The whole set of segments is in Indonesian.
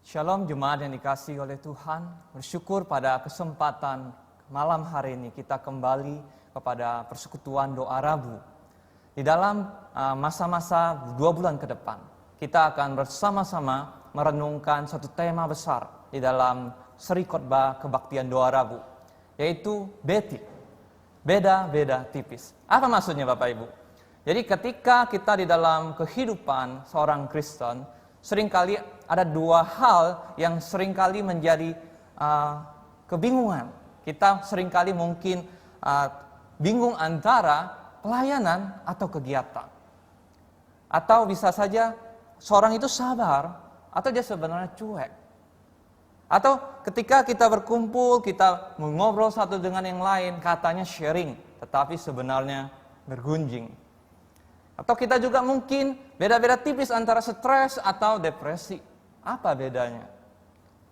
Shalom jemaat yang dikasihi oleh Tuhan. Bersyukur pada kesempatan malam hari ini kita kembali kepada persekutuan doa Rabu. Di dalam masa-masa 2 bulan ke depan, kita akan bersama-sama merenungkan satu tema besar di dalam seri khotbah kebaktian doa Rabu, yaitu BT, beda-beda tipis. Apa maksudnya Bapak Ibu? Jadi ketika kita di dalam kehidupan seorang Kristen, seringkali ada dua hal yang seringkali menjadi kebingungan. Kita seringkali mungkin bingung antara pelayanan atau kegiatan. Atau bisa saja seorang itu sabar atau dia sebenarnya cuek. Atau ketika kita berkumpul, kita mengobrol satu dengan yang lain, katanya sharing, tetapi sebenarnya bergunjing. Atau kita juga mungkin beda-beda tipis antara stres atau depresi. Apa bedanya?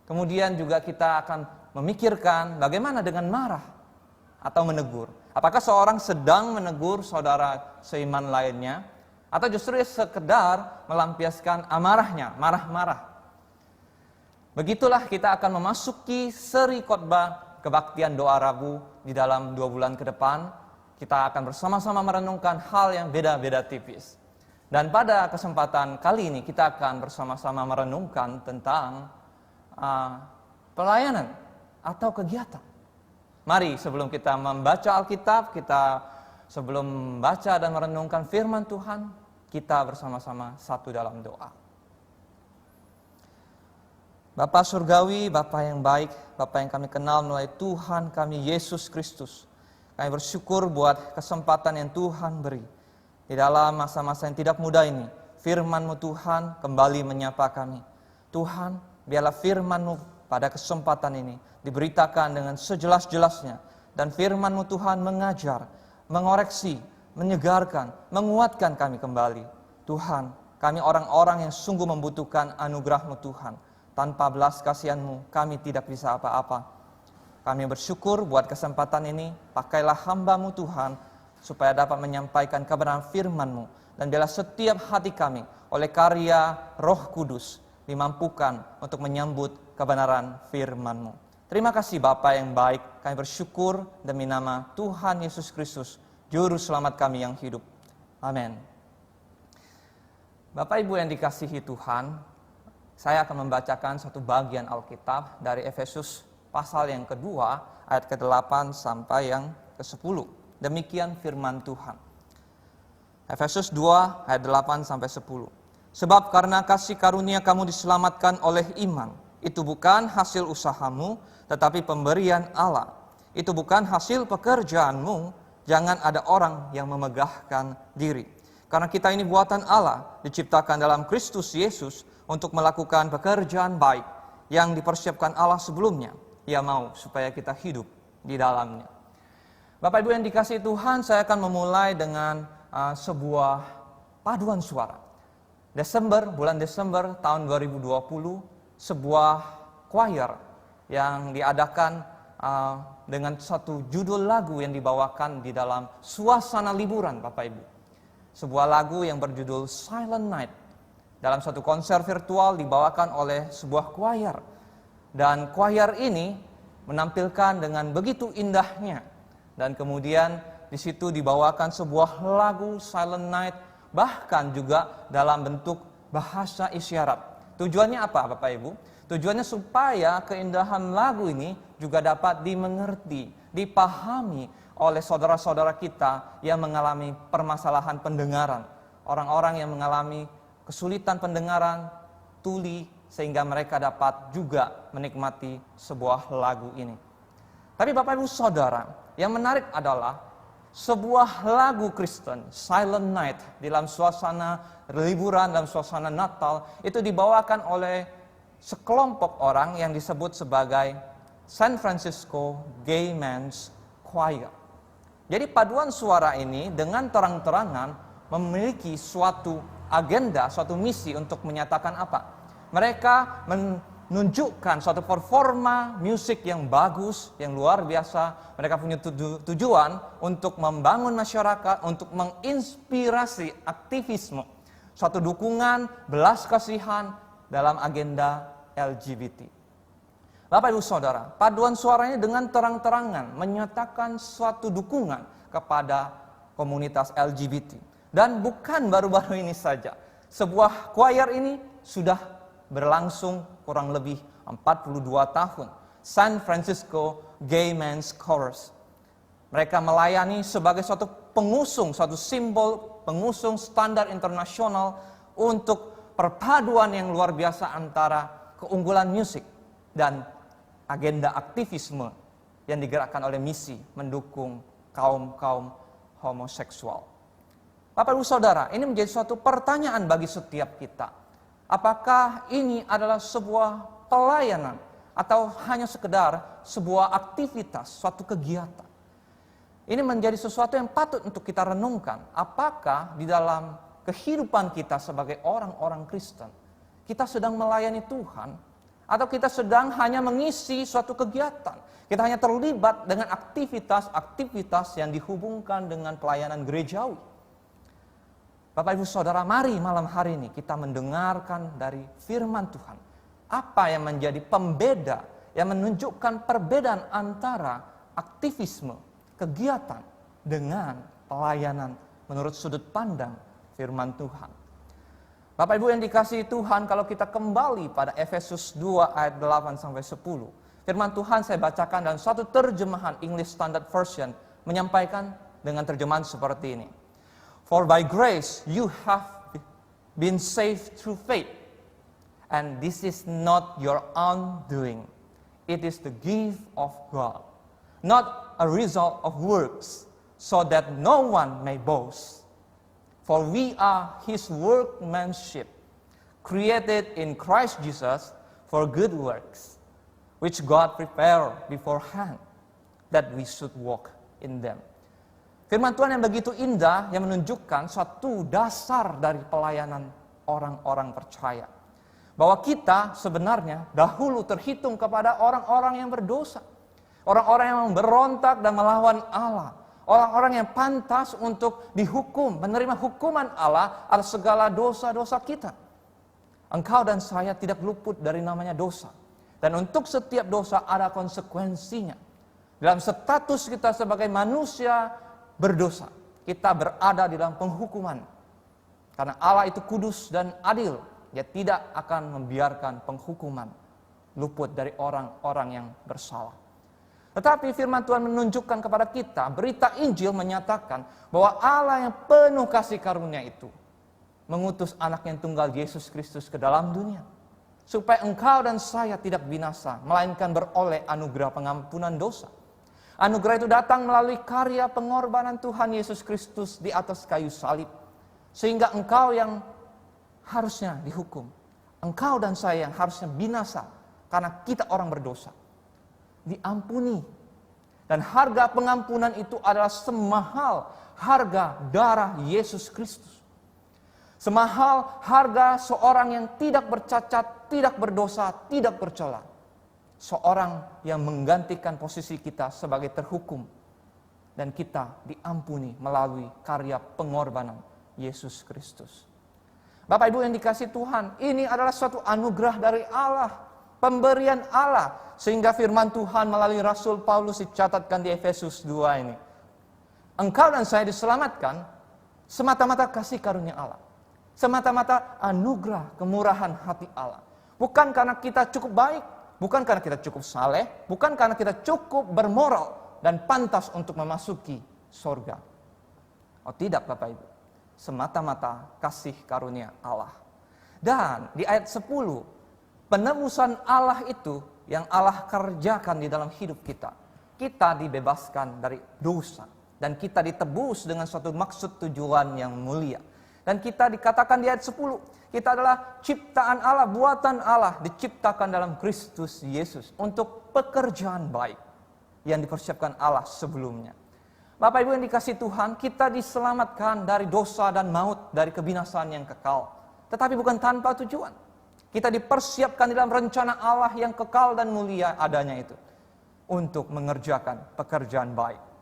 Kemudian juga kita akan memikirkan bagaimana dengan marah atau menegur. Apakah seorang sedang menegur saudara seiman lainnya, atau justru sekedar melampiaskan amarahnya, marah-marah. Begitulah kita akan memasuki seri khotbah kebaktian doa Rabu di dalam 2 bulan ke depan. Kita akan bersama-sama merenungkan hal yang beda-beda tipis. Dan pada kesempatan kali ini kita akan bersama-sama merenungkan tentang pelayanan atau kegiatan. Mari sebelum kita membaca Alkitab, sebelum membaca dan merenungkan firman Tuhan, kita bersama-sama satu dalam doa. Bapa Surgawi, Bapa yang baik, Bapa yang kami kenal melalui Tuhan kami Yesus Kristus. Kami bersyukur buat kesempatan yang Tuhan beri. Di dalam masa-masa yang tidak mudah ini, firman-Mu Tuhan kembali menyapa kami. Tuhan, biarlah firman-Mu pada kesempatan ini diberitakan dengan sejelas-jelasnya. Dan firman-Mu Tuhan mengajar, mengoreksi, menyegarkan, menguatkan kami kembali. Tuhan, kami orang-orang yang sungguh membutuhkan anugerah-Mu Tuhan. Tanpa belas kasihan-Mu, kami tidak bisa apa-apa. Kami bersyukur buat kesempatan ini, pakailah hamba-Mu Tuhan, supaya dapat menyampaikan kebenaran firman-Mu. Dan biarlah setiap hati kami, oleh karya Roh Kudus, dimampukan untuk menyambut kebenaran firman-Mu. Terima kasih Bapa yang baik, kami bersyukur demi nama Tuhan Yesus Kristus, Juru Selamat kami yang hidup. Amin. Bapak Ibu yang dikasihi Tuhan, saya akan membacakan satu bagian Alkitab dari Efesus pasal yang kedua, ayat ke-8 sampai yang ke-10. Demikian firman Tuhan. Efesus 2, ayat 8 sampai 10. Sebab karena kasih karunia kamu diselamatkan oleh iman. Itu bukan hasil usahamu, tetapi pemberian Allah. Itu bukan hasil pekerjaanmu, jangan ada orang yang memegahkan diri. Karena kita ini buatan Allah, diciptakan dalam Kristus Yesus untuk melakukan pekerjaan baik yang dipersiapkan Allah sebelumnya. Ia mau supaya kita hidup di dalamnya. Bapak Ibu yang dikasihi Tuhan, saya akan memulai dengan sebuah paduan suara. Bulan Desember tahun 2020, sebuah choir yang diadakan dengan satu judul lagu yang dibawakan di dalam suasana liburan Bapak Ibu. Sebuah lagu yang berjudul Silent Night. Dalam satu konser virtual dibawakan oleh sebuah choir. Dan choir ini menampilkan dengan begitu indahnya. Dan kemudian di situ dibawakan sebuah lagu Silent Night, bahkan juga dalam bentuk bahasa isyarat. Tujuannya apa Bapak Ibu? Tujuannya supaya keindahan lagu ini juga dapat dimengerti, dipahami oleh saudara-saudara kita yang mengalami permasalahan pendengaran. Orang-orang yang mengalami kesulitan pendengaran, tuli, sehingga mereka dapat juga menikmati sebuah lagu ini. Tapi Bapak Ibu Saudara, yang menarik adalah sebuah lagu Kristen, Silent Night, dalam suasana liburan, dalam suasana Natal, itu dibawakan oleh sekelompok orang yang disebut sebagai San Francisco Gay Men's Choir. Jadi paduan suara ini dengan terang-terangan memiliki suatu agenda, suatu misi untuk menyatakan apa? Mereka menunjukkan suatu performa musik yang bagus, yang luar biasa. Mereka punya tujuan untuk membangun masyarakat, untuk menginspirasi aktivisme. Suatu dukungan, belas kasihan dalam agenda LGBT. Bapak Ibu Saudara, paduan suaranya dengan terang-terangan menyatakan suatu dukungan kepada komunitas LGBT. Dan bukan baru-baru ini saja. Sebuah choir ini sudah berlangsung kurang lebih 42 tahun. San Francisco Gay Men's Chorus. Mereka melayani sebagai suatu pengusung, suatu simbol pengusung standar internasional untuk perpaduan yang luar biasa antara keunggulan musik dan agenda aktivisme yang digerakkan oleh misi mendukung kaum-kaum homoseksual. Bapak Ibu Saudara, ini menjadi suatu pertanyaan bagi setiap kita. Apakah ini adalah sebuah pelayanan atau hanya sekedar sebuah aktivitas, suatu kegiatan? Ini menjadi sesuatu yang patut untuk kita renungkan. Apakah di dalam kehidupan kita sebagai orang-orang Kristen, kita sedang melayani Tuhan, atau kita sedang hanya mengisi suatu kegiatan? Kita hanya terlibat dengan aktivitas-aktivitas yang dihubungkan dengan pelayanan gerejawi. Bapak Ibu Saudara, mari malam hari ini kita mendengarkan dari firman Tuhan. Apa yang menjadi pembeda, yang menunjukkan perbedaan antara aktivisme, kegiatan, dengan pelayanan menurut sudut pandang firman Tuhan. Bapak Ibu yang dikasihi Tuhan, kalau kita kembali pada Efesus 2 ayat 8-10, firman Tuhan saya bacakan dalam satu terjemahan English Standard Version menyampaikan dengan terjemahan seperti ini. For by grace you have been saved through faith, and this is not your own doing. It is the gift of God, not a result of works, so that no one may boast. For we are His workmanship, created in Christ Jesus for good works, which God prepared beforehand, that we should walk in them. Firman Tuhan yang begitu indah, yang menunjukkan suatu dasar dari pelayanan orang-orang percaya. Bahwa kita sebenarnya dahulu terhitung kepada orang-orang yang berdosa. Orang-orang yang berontak dan melawan Allah. Orang-orang yang pantas untuk dihukum, menerima hukuman Allah atas segala dosa-dosa kita. Engkau dan saya tidak luput dari namanya dosa. Dan untuk setiap dosa ada konsekuensinya. Dalam status kita sebagai manusia berdosa, kita berada di dalam penghukuman. Karena Allah itu kudus dan adil, Dia tidak akan membiarkan penghukuman luput dari orang-orang yang bersalah. Tetapi firman Tuhan menunjukkan kepada kita, berita Injil menyatakan bahwa Allah yang penuh kasih karunia itu mengutus anak yang tunggal Yesus Kristus ke dalam dunia. Supaya engkau dan saya tidak binasa, melainkan beroleh anugerah pengampunan dosa. Anugerah itu datang melalui karya pengorbanan Tuhan Yesus Kristus di atas kayu salib. Sehingga engkau yang harusnya dihukum, engkau dan saya yang harusnya binasa karena kita orang berdosa, diampuni. Dan harga pengampunan itu adalah semahal harga darah Yesus Kristus. Semahal harga seorang yang tidak bercacat, tidak berdosa, tidak bercela. Seorang yang menggantikan posisi kita sebagai terhukum. Dan kita diampuni melalui karya pengorbanan Yesus Kristus. Bapak Ibu yang dikasihi Tuhan, ini adalah suatu anugerah dari Allah, pemberian Allah. Sehingga firman Tuhan melalui Rasul Paulus dicatatkan di Efesus 2 ini. Engkau dan saya diselamatkan semata-mata kasih karunia Allah. Semata-mata anugerah kemurahan hati Allah. Bukan karena kita cukup baik, bukan karena kita cukup saleh, bukan karena kita cukup bermoral dan pantas untuk memasuki surga. Oh tidak Bapak Ibu, semata-mata kasih karunia Allah. Dan di ayat 10, penebusan Allah itu yang Allah kerjakan di dalam hidup kita. Kita dibebaskan dari dosa. Dan kita ditebus dengan suatu maksud tujuan yang mulia. Dan kita dikatakan di ayat 10, kita adalah ciptaan Allah, buatan Allah, diciptakan dalam Kristus Yesus untuk pekerjaan baik yang dipersiapkan Allah sebelumnya. Bapak Ibu yang dikasihi Tuhan, kita diselamatkan dari dosa dan maut, dari kebinasaan yang kekal. Tetapi bukan tanpa tujuan. Kita dipersiapkan dalam rencana Allah yang kekal dan mulia adanya itu. Untuk mengerjakan pekerjaan baik.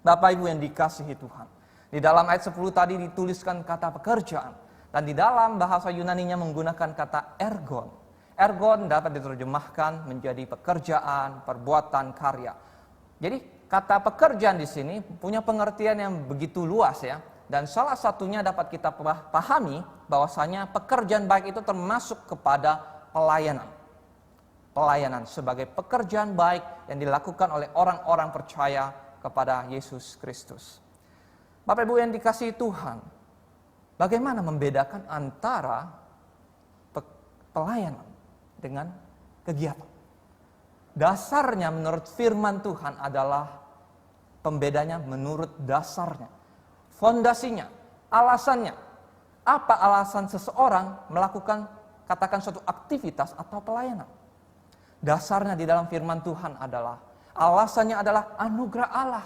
Bapak Ibu yang dikasihi Tuhan. Di dalam ayat 10 tadi dituliskan kata pekerjaan. Dan di dalam bahasa Yunaninya menggunakan kata ergon. Ergon dapat diterjemahkan menjadi pekerjaan, perbuatan, karya. Jadi kata pekerjaan di sini punya pengertian yang begitu luas ya. Dan salah satunya dapat kita pahami bahwasanya pekerjaan baik itu termasuk kepada pelayanan. Pelayanan sebagai pekerjaan baik yang dilakukan oleh orang-orang percaya kepada Yesus Kristus. Bapak Ibu yang dikasihi Tuhan, bagaimana membedakan antara pelayanan dengan kegiatan? Dasarnya menurut firman Tuhan adalah pembedanya menurut dasarnya, fondasinya, alasannya. Apa alasan seseorang melakukan katakan suatu aktivitas atau pelayanan? Dasarnya di dalam firman Tuhan adalah, alasannya adalah anugerah Allah.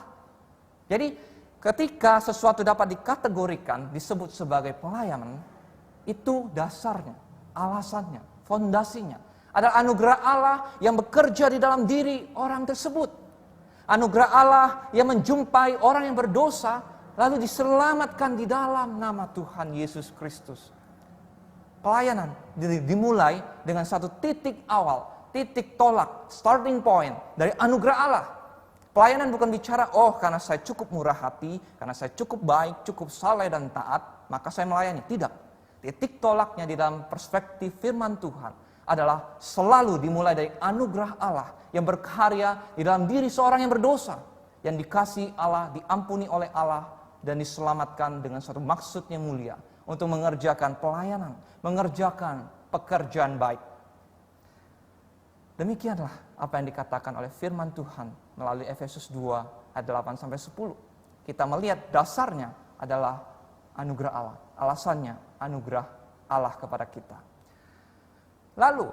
Jadi ketika sesuatu dapat dikategorikan, disebut sebagai pelayanan, itu dasarnya, alasannya, fondasinya adalah anugerah Allah yang bekerja di dalam diri orang tersebut. Anugerah Allah yang menjumpai orang yang berdosa, lalu diselamatkan di dalam nama Tuhan Yesus Kristus. Pelayanan dimulai dengan satu titik awal, titik tolak, starting point dari anugerah Allah. Pelayanan bukan bicara, karena saya cukup murah hati, karena saya cukup baik, cukup saleh dan taat, maka saya melayani. Tidak. Titik tolaknya di dalam perspektif firman Tuhan adalah selalu dimulai dari anugerah Allah yang berkarya di dalam diri seorang yang berdosa, yang dikasihi Allah, diampuni oleh Allah, dan diselamatkan dengan suatu maksud yang mulia untuk mengerjakan pelayanan, mengerjakan pekerjaan baik. Demikianlah apa yang dikatakan oleh firman Tuhan melalui Efesus 2 ayat 8-10. Kita melihat dasarnya adalah anugerah Allah. Alasannya anugerah Allah kepada kita. Lalu,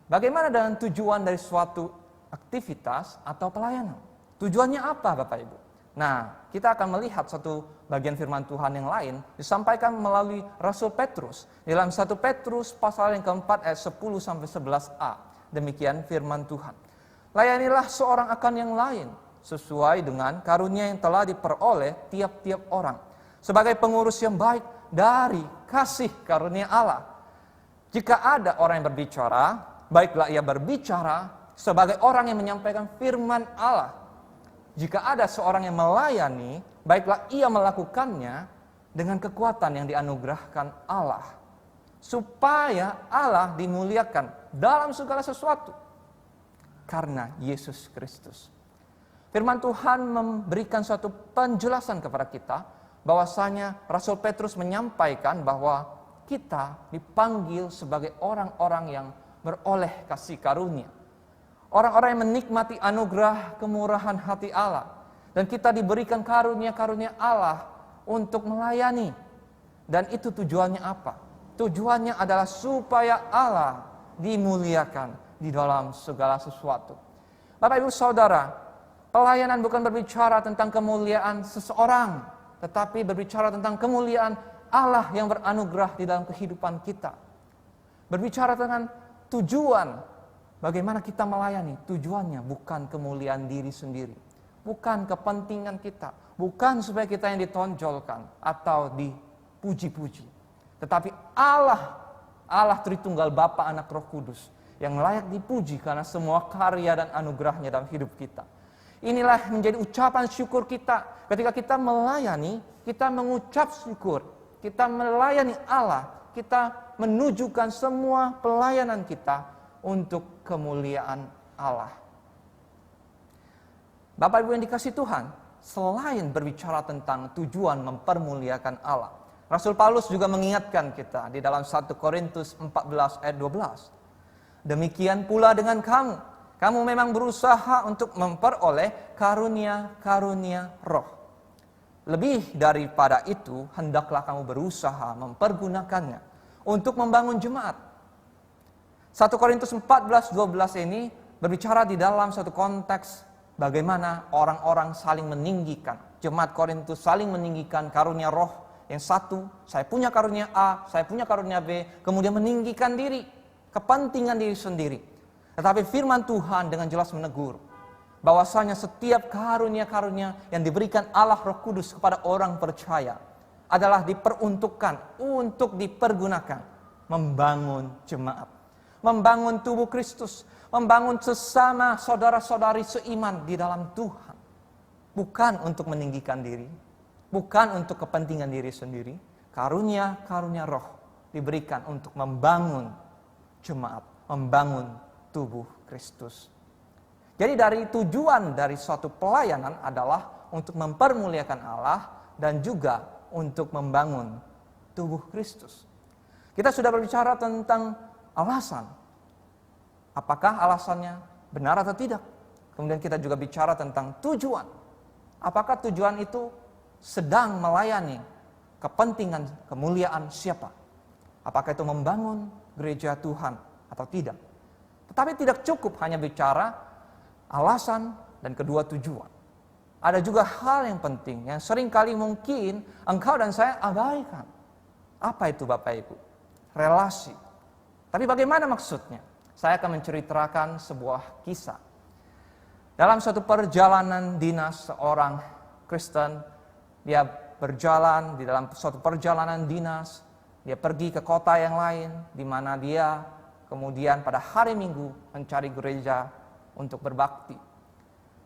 bagaimana dengan tujuan dari suatu aktivitas atau pelayanan? Tujuannya apa Bapak Ibu? Nah, kita akan melihat satu bagian firman Tuhan yang lain disampaikan melalui Rasul Petrus. Dalam 1 Petrus pasal yang keempat ayat 10-11a. Demikian firman Tuhan. Layanilah seorang akan yang lain sesuai dengan karunia yang telah diperoleh tiap-tiap orang. Sebagai pengurus yang baik dari kasih karunia Allah. Jika ada orang yang berbicara, baiklah ia berbicara sebagai orang yang menyampaikan firman Allah. Jika ada seorang yang melayani, baiklah ia melakukannya dengan kekuatan yang dianugerahkan Allah. Supaya Allah dimuliakan dalam segala sesuatu. Karena Yesus Kristus. Firman Tuhan memberikan suatu penjelasan kepada kita, bahwasanya Rasul Petrus menyampaikan bahwa kita dipanggil sebagai orang-orang yang beroleh kasih karunia. Orang-orang yang menikmati anugerah kemurahan hati Allah. Dan kita diberikan karunia-karunia Allah untuk melayani. Dan itu tujuannya apa? Tujuannya adalah supaya Allah dimuliakan di dalam segala sesuatu. Bapak Ibu Saudara, pelayanan bukan berbicara tentang kemuliaan seseorang, tetapi berbicara tentang kemuliaan Allah yang beranugerah di dalam kehidupan kita. Berbicara tentang tujuan bagaimana kita melayani. Tujuannya bukan kemuliaan diri sendiri, bukan kepentingan kita, bukan supaya kita yang ditonjolkan atau dipuji-puji. Tetapi Allah Tritunggal Bapa, Anak, Roh Kudus yang layak dipuji karena semua karya dan anugerahnya dalam hidup kita. Inilah menjadi ucapan syukur kita. Ketika kita melayani, kita mengucap syukur. Kita melayani Allah. Kita menunjukkan semua pelayanan kita untuk kemuliaan Allah. Bapak Ibu yang dikasihi Tuhan, selain berbicara tentang tujuan mempermuliakan Allah, Rasul Paulus juga mengingatkan kita di dalam 1 Korintus 14 ayat 12. Demikian pula dengan kamu. Kamu memang berusaha untuk memperoleh karunia-karunia roh. Lebih daripada itu, hendaklah kamu berusaha mempergunakannya untuk membangun jemaat. 1 Korintus 14:12 ini berbicara di dalam satu konteks bagaimana orang-orang saling meninggikan. Jemaat Korintus saling meninggikan karunia roh. Yang satu, saya punya karunia A, saya punya karunia B, kemudian meninggikan diri, kepentingan diri sendiri. Tetapi firman Tuhan dengan jelas menegur, bahwasanya setiap karunia-karunia yang diberikan Allah Roh Kudus kepada orang percaya adalah diperuntukkan untuk dipergunakan membangun jemaat. membangun tubuh Kristus, membangun sesama saudara-saudari seiman di dalam Tuhan. Bukan untuk meninggikan diri, bukan untuk kepentingan diri sendiri. Karunia-karunia roh diberikan untuk membangun jemaat, membangun tubuh Kristus. Jadi dari tujuan dari suatu pelayanan adalah untuk mempermuliakan Allah dan juga untuk membangun tubuh Kristus. Kita sudah berbicara tentang alasan. Apakah alasannya benar atau tidak? Kemudian kita juga bicara tentang tujuan. Apakah tujuan itu sedang melayani kepentingan kemuliaan siapa? Apakah itu membangun gereja Tuhan atau tidak? Tetapi tidak cukup hanya bicara alasan dan kedua tujuan. Ada juga hal yang penting yang seringkali mungkin engkau dan saya abaikan. Apa itu Bapak Ibu? Relasi. Tapi bagaimana maksudnya? Saya akan menceritakan sebuah kisah. Dalam suatu perjalanan dinas seorang Kristen, dia berjalan di dalam suatu perjalanan dinas, dia pergi ke kota yang lain, di mana dia kemudian pada hari Minggu mencari gereja untuk berbakti.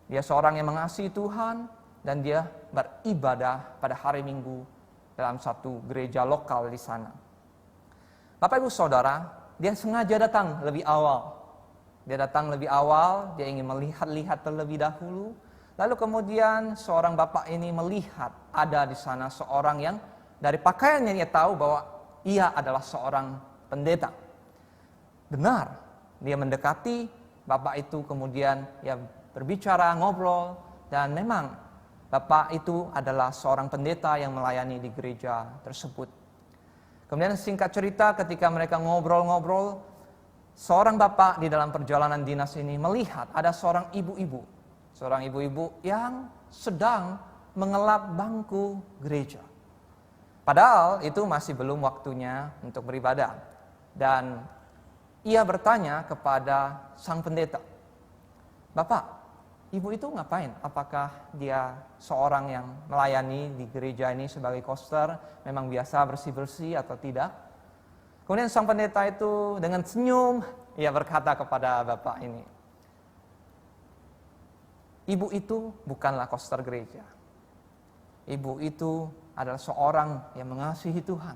Dia seorang yang mengasihi Tuhan dan dia beribadah pada hari Minggu dalam satu gereja lokal di sana. Bapak Ibu Saudara, dia sengaja datang lebih awal. Dia datang lebih awal, dia ingin melihat-lihat terlebih dahulu. Lalu kemudian seorang bapak ini melihat ada di sana seorang yang dari pakaiannya dia tahu bahwa ia adalah seorang pendeta. Benar, dia mendekati bapak itu, kemudian ya berbicara, ngobrol, dan memang bapak itu adalah seorang pendeta yang melayani di gereja tersebut. Kemudian singkat cerita, ketika mereka ngobrol-ngobrol, seorang bapak di dalam perjalanan dinas ini melihat ada seorang ibu-ibu yang sedang mengelap bangku gereja. Padahal itu masih belum waktunya untuk beribadah. Dan ia bertanya kepada sang pendeta, "Bapak, ibu itu ngapain? Apakah dia seorang yang melayani di gereja ini sebagai koster, memang biasa bersih-bersih atau tidak?" Kemudian sang pendeta itu dengan senyum, ia berkata kepada bapak ini, "Ibu itu bukanlah koster gereja. Ibu itu adalah seorang yang mengasihi Tuhan.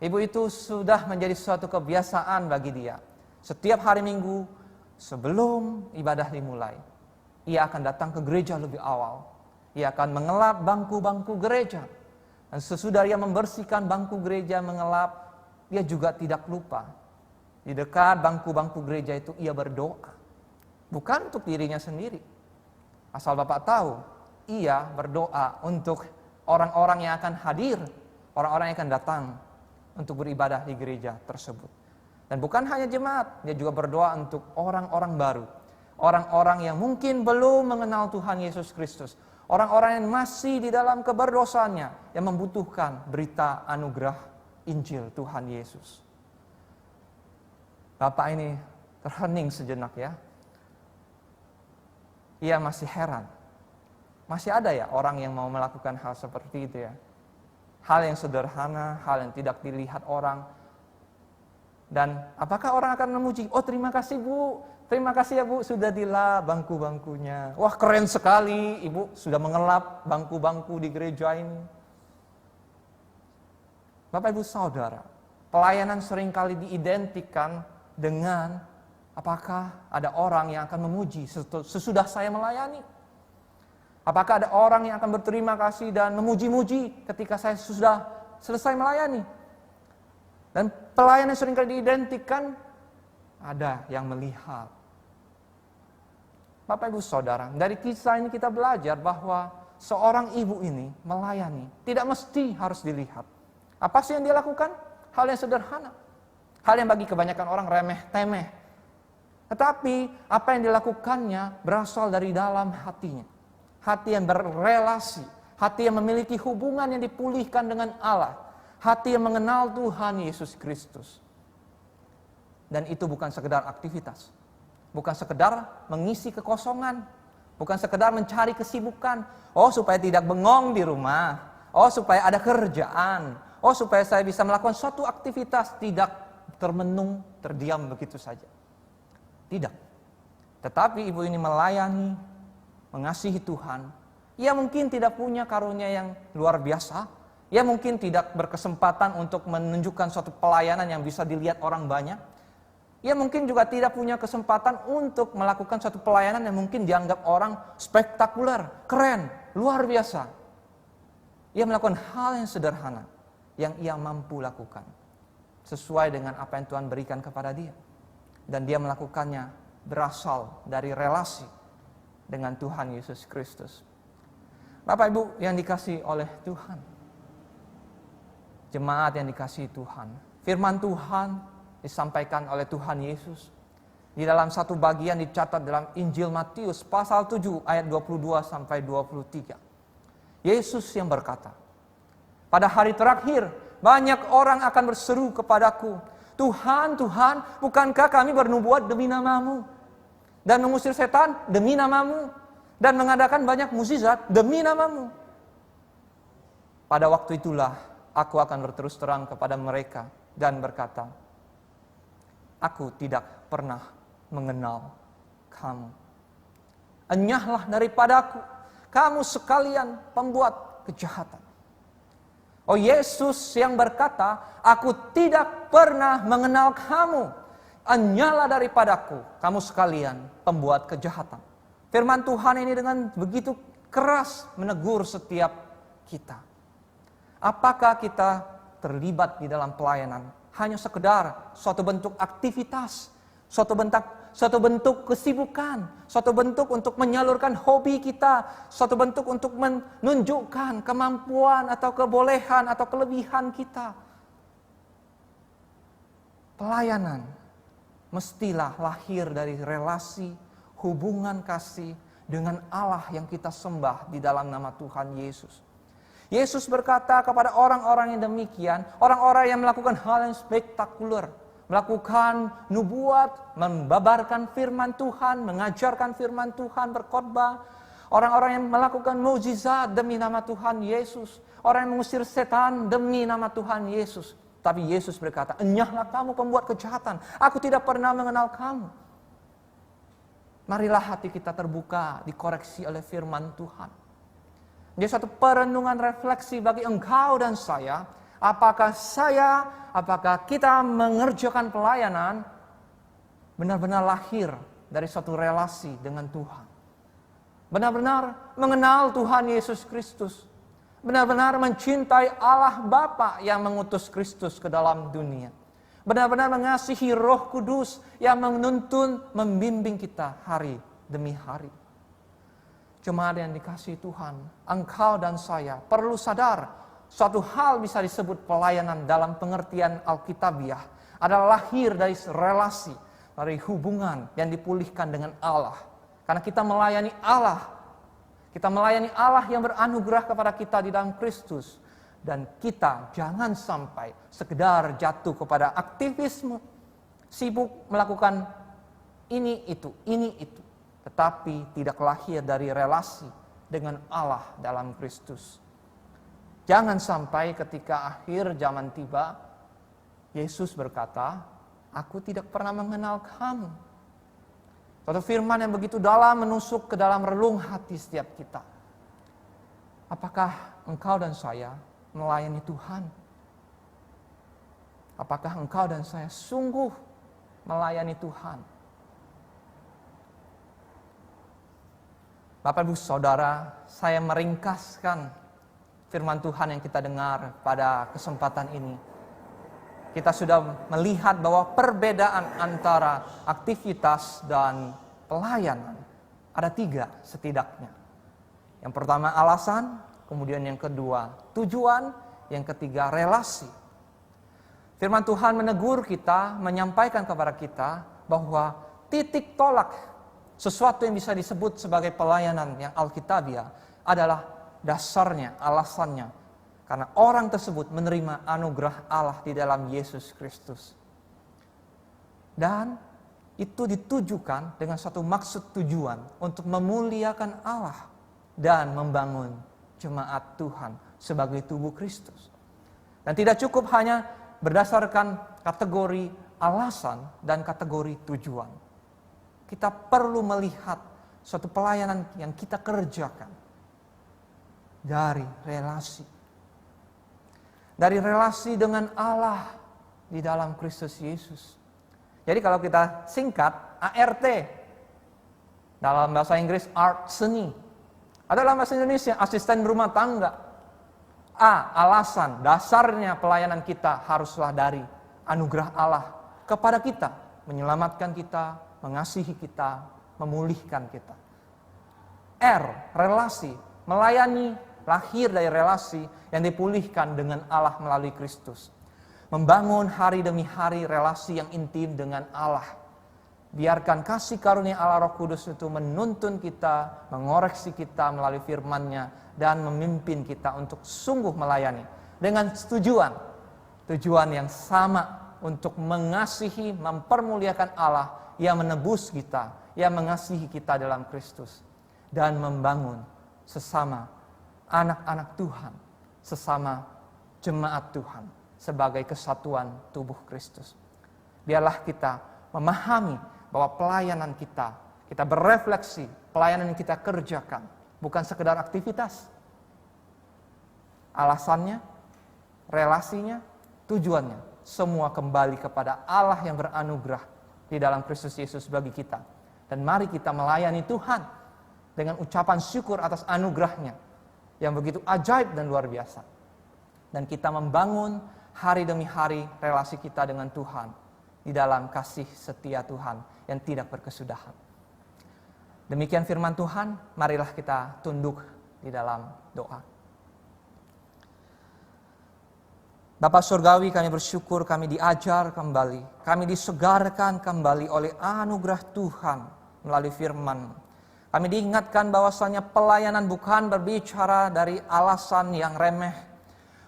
Ibu itu sudah menjadi suatu kebiasaan bagi dia. Setiap hari Minggu sebelum ibadah dimulai, ia akan datang ke gereja lebih awal. Ia akan mengelap bangku-bangku gereja. Dan sesudah ia membersihkan bangku gereja, mengelap, dia juga tidak lupa. Di dekat bangku-bangku gereja itu ia berdoa. Bukan untuk dirinya sendiri. Asal Bapak tahu, ia berdoa untuk orang-orang yang akan hadir, orang-orang yang akan datang untuk beribadah di gereja tersebut. Dan bukan hanya jemaat, dia juga berdoa untuk orang-orang baru. Orang-orang yang mungkin belum mengenal Tuhan Yesus Kristus. Orang-orang yang masih di dalam keberdosaannya, yang membutuhkan berita anugerah Injil Tuhan Yesus. Bapak ini terhening sejenak ya. Ia masih heran. Masih ada ya orang yang mau melakukan hal seperti itu ya. Hal yang sederhana, hal yang tidak dilihat orang. Dan apakah orang akan memuji? "Oh, terima kasih Bu. Terima kasih ya Bu, sudah dilap bangku-bangkunya. Wah, keren sekali Ibu sudah mengelap bangku-bangku di gereja ini." Bapak Ibu Saudara, pelayanan seringkali diidentikan dengan apakah ada orang yang akan memuji sesudah saya melayani. Apakah ada orang yang akan berterima kasih dan memuji-muji ketika saya sudah selesai melayani. Dan pelayanan seringkali diidentikan ada yang melihat. Bapak Ibu Saudara, dari kisah ini kita belajar bahwa seorang ibu ini melayani tidak mesti harus dilihat. Apa sih yang dia lakukan? Hal yang sederhana. Hal yang bagi kebanyakan orang remeh-temeh. Tetapi apa yang dilakukannya berasal dari dalam hatinya. Hati yang berrelasi. Hati yang memiliki hubungan yang dipulihkan dengan Allah. Hati yang mengenal Tuhan Yesus Kristus. Dan itu bukan sekedar aktivitas. Bukan sekedar mengisi kekosongan. Bukan sekedar mencari kesibukan. Oh, supaya tidak bengong di rumah. Oh, supaya ada kerjaan. Oh, supaya saya bisa melakukan suatu aktivitas. Tidak. termenung, terdiam begitu saja. Tidak. Tetapi ibu ini melayani, mengasihi Tuhan. Ia mungkin tidak punya karunia yang luar biasa. Ia mungkin tidak berkesempatan untuk menunjukkan suatu pelayanan yang bisa dilihat orang banyak. Ia mungkin juga tidak punya kesempatan untuk melakukan suatu pelayanan yang mungkin dianggap orang spektakuler, keren, luar biasa. Ia melakukan hal yang sederhana yang ia mampu lakukan sesuai dengan apa yang Tuhan berikan kepada dia. Dan dia melakukannya berasal dari relasi dengan Tuhan Yesus Kristus. Bapak Ibu yang dikasihi oleh Tuhan, jemaat yang dikasihi Tuhan, firman Tuhan disampaikan oleh Tuhan Yesus di dalam satu bagian dicatat dalam Injil Matius pasal 7 ayat 22 sampai 23. Yesus yang berkata, pada hari terakhir banyak orang akan berseru kepadaku, Tuhan, Tuhan, bukankah kami bernubuat demi nama-Mu dan mengusir setan demi nama-Mu dan mengadakan banyak mukjizat demi nama-Mu? Pada waktu itulah aku akan berterus terang kepada mereka dan berkata, aku tidak pernah mengenal kamu. Enyahlah daripadaku, kamu sekalian pembuat kejahatan. Oh, Yesus yang berkata, aku tidak pernah mengenal kamu. Enyahlah daripadaku, kamu sekalian pembuat kejahatan. Firman Tuhan ini dengan begitu keras menegur setiap kita. Apakah kita terlibat di dalam pelayanan hanya sekedar suatu bentuk aktivitas, suatu bentuk kesibukan, suatu bentuk untuk menyalurkan hobi kita, suatu bentuk untuk menunjukkan kemampuan atau kebolehan atau kelebihan kita? Pelayanan mestilah lahir dari relasi, hubungan kasih dengan Allah yang kita sembah di dalam nama Tuhan Yesus. Yesus berkata kepada orang-orang yang demikian, orang-orang yang melakukan hal yang spektakuler, melakukan nubuat, membabarkan firman Tuhan, mengajarkan firman Tuhan, berkhotbah, orang-orang yang melakukan mukjizat demi nama Tuhan Yesus, orang yang mengusir setan demi nama Tuhan Yesus. Tapi Yesus berkata, enyahlah kamu pembuat kejahatan, aku tidak pernah mengenal kamu. Marilah hati kita terbuka, dikoreksi oleh firman Tuhan. Dia satu perenungan refleksi bagi engkau dan saya. Apakah kita mengerjakan pelayanan benar-benar lahir dari suatu relasi dengan Tuhan. Benar-benar mengenal Tuhan Yesus Kristus. Benar-benar mencintai Allah Bapa yang mengutus Kristus ke dalam dunia. Benar-benar mengasihi Roh Kudus yang menuntun, membimbing kita hari demi hari. Jemaat yang dikasihi Tuhan, engkau dan saya perlu sadar suatu hal bisa disebut pelayanan dalam pengertian Alkitabiah adalah lahir dari relasi, dari hubungan yang dipulihkan dengan Allah. Karena kita melayani Allah. Kita melayani Allah yang beranugerah kepada kita di dalam Kristus. Dan kita jangan sampai sekedar jatuh kepada aktivisme, sibuk melakukan ini itu. Tetapi tidak lahir dari relasi dengan Allah dalam Kristus. Jangan sampai ketika akhir zaman tiba, Yesus berkata, aku tidak pernah mengenal kamu. Suatu firman yang begitu dalam menusuk ke dalam relung hati setiap kita. Apakah engkau dan saya melayani Tuhan? Apakah engkau dan saya sungguh melayani Tuhan? Bapak Ibu Saudara, saya meringkaskan firman Tuhan yang kita dengar pada kesempatan ini. Kita sudah melihat bahwa perbedaan antara aktivitas dan pelayanan ada 3 setidaknya. Yang pertama alasan, kemudian yang kedua tujuan, yang ketiga relasi. Firman Tuhan menegur kita, menyampaikan kepada kita bahwa titik tolak sesuatu yang bisa disebut sebagai pelayanan yang Alkitabiah adalah dasarnya, alasannya. Karena orang tersebut menerima anugerah Allah di dalam Yesus Kristus. Dan itu ditujukan dengan satu maksud tujuan untuk memuliakan Allah dan membangun jemaat Tuhan sebagai tubuh Kristus. Dan tidak cukup hanya berdasarkan kategori alasan dan kategori tujuan. Kita perlu melihat suatu pelayanan yang kita kerjakan dari relasi. Dari relasi dengan Allah di dalam Kristus Yesus. Jadi kalau kita singkat, ART. Dalam bahasa Inggris, art seni. Atau dalam bahasa Indonesia, asisten rumah tangga. A, alasan, dasarnya pelayanan kita haruslah dari anugerah Allah kepada kita. Menyelamatkan kita, mengasihi kita, memulihkan kita. R, relasi, melayani, lahir dari relasi yang dipulihkan dengan Allah melalui Kristus. Membangun hari demi hari relasi yang intim dengan Allah. Biarkan kasih karunia Allah Roh Kudus itu menuntun kita, mengoreksi kita melalui firman-Nya, dan memimpin kita untuk sungguh melayani. Dengan tujuan yang sama untuk mengasihi, mempermuliakan Allah yang menebus kita, yang mengasihi kita dalam Kristus. Dan membangun sesama anak-anak Tuhan, sesama jemaat Tuhan, sebagai kesatuan tubuh Kristus. Biarlah kita memahami bahwa pelayanan kita berefleksi, pelayanan yang kita kerjakan, bukan sekedar aktivitas. Alasannya, relasinya, tujuannya, semua kembali kepada Allah yang beranugerah di dalam Kristus Yesus bagi kita. Dan mari kita melayani Tuhan dengan ucapan syukur atas anugerahnya yang begitu ajaib dan luar biasa. Dan kita membangun hari demi hari relasi kita dengan Tuhan di dalam kasih setia Tuhan yang tidak berkesudahan. Demikian firman Tuhan, marilah kita tunduk di dalam doa. Bapa Surgawi, kami bersyukur kami diajar kembali, kami disegarkan kembali oleh anugerah Tuhan melalui firman. Kami diingatkan bahwasanya pelayanan bukan berbicara dari alasan yang remeh,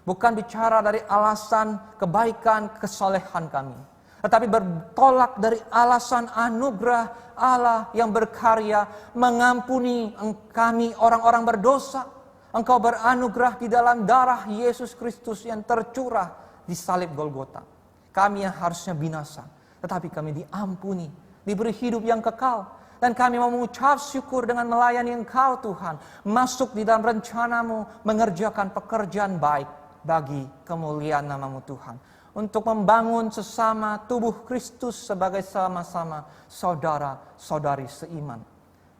bukan bicara dari alasan kebaikan, kesolehan kami, tetapi bertolak dari alasan anugerah Allah yang berkarya mengampuni kami orang-orang berdosa. Engkau beranugerah di dalam darah Yesus Kristus yang tercurah di salib Golgota. Kami yang harusnya binasa, tetapi kami diampuni, diberi hidup yang kekal. Dan kami mau mengucap syukur dengan melayani Engkau Tuhan, masuk di dalam rencana-Mu, mengerjakan pekerjaan baik bagi kemuliaan nama-Mu Tuhan. Untuk membangun sesama tubuh Kristus sebagai sama-sama saudara-saudari seiman.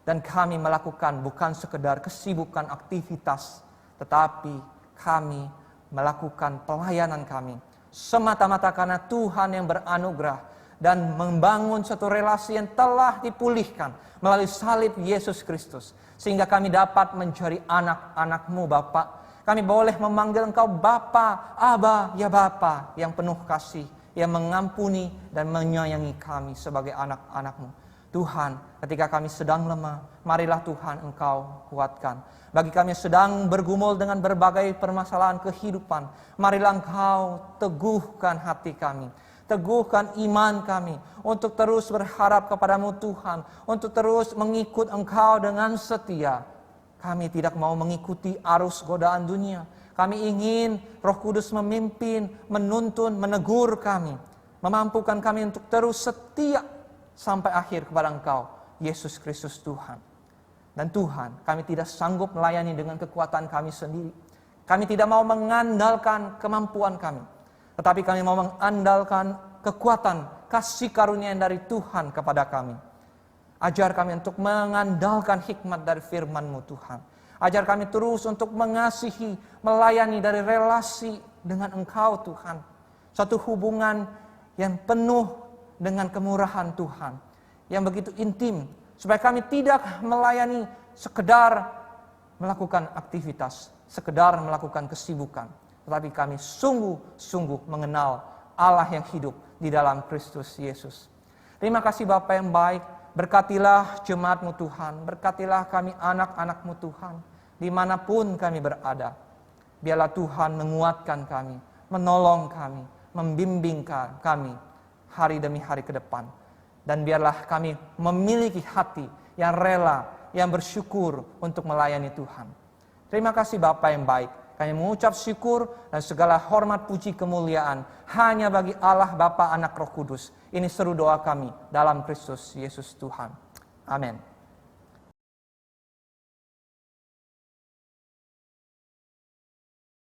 Dan kami melakukan bukan sekedar kesibukan aktivitas, tetapi kami melakukan pelayanan kami semata-mata karena Tuhan yang beranugerah dan membangun satu relasi yang telah dipulihkan melalui salib Yesus Kristus. Sehingga kami dapat menjadi anak-anak-Mu Bapa. Kami boleh memanggil Engkau Bapa, Aba, ya Bapa, yang penuh kasih, yang mengampuni dan menyayangi kami sebagai anak-anak-Mu. Tuhan, ketika kami sedang lemah, marilah Tuhan Engkau kuatkan. Bagi kami sedang bergumul dengan berbagai permasalahan kehidupan, marilah Engkau teguhkan hati kami. Teguhkan iman kami untuk terus berharap kepadamu Tuhan, untuk terus mengikut Engkau dengan setia. Kami tidak mau mengikuti arus godaan dunia. Kami ingin Roh Kudus memimpin, menuntun, menegur kami. Memampukan kami untuk terus setia sampai akhir kepada Engkau, Yesus Kristus Tuhan. Dan Tuhan, kami tidak sanggup melayani dengan kekuatan kami sendiri. Kami tidak mau mengandalkan kemampuan kami. Tetapi kami mau mengandalkan kekuatan, kasih karunia dari Tuhan kepada kami. Ajar kami untuk mengandalkan hikmat dari firman-Mu Tuhan. Ajar kami terus untuk mengasihi, melayani dari relasi dengan Engkau Tuhan. Satu hubungan yang penuh dengan kemurahan Tuhan. Yang begitu intim. Supaya kami tidak melayani sekedar melakukan aktivitas. Sekedar melakukan kesibukan. Tetapi kami sungguh-sungguh mengenal Allah yang hidup di dalam Kristus Yesus. Terima kasih Bapa yang baik. Berkatilah jemaat-Mu Tuhan, berkatilah kami anak-anak-Mu Tuhan, dimanapun kami berada. Biarlah Tuhan menguatkan kami, menolong kami, membimbing kami hari demi hari ke depan. Dan biarlah kami memiliki hati yang rela, yang bersyukur untuk melayani Tuhan. Terima kasih Bapa yang baik, Kami mengucap syukur dan segala hormat, puji, kemuliaan hanya bagi Allah Bapa, Anak, Roh Kudus. Ini seru doa kami dalam Kristus Yesus Tuhan. Amin.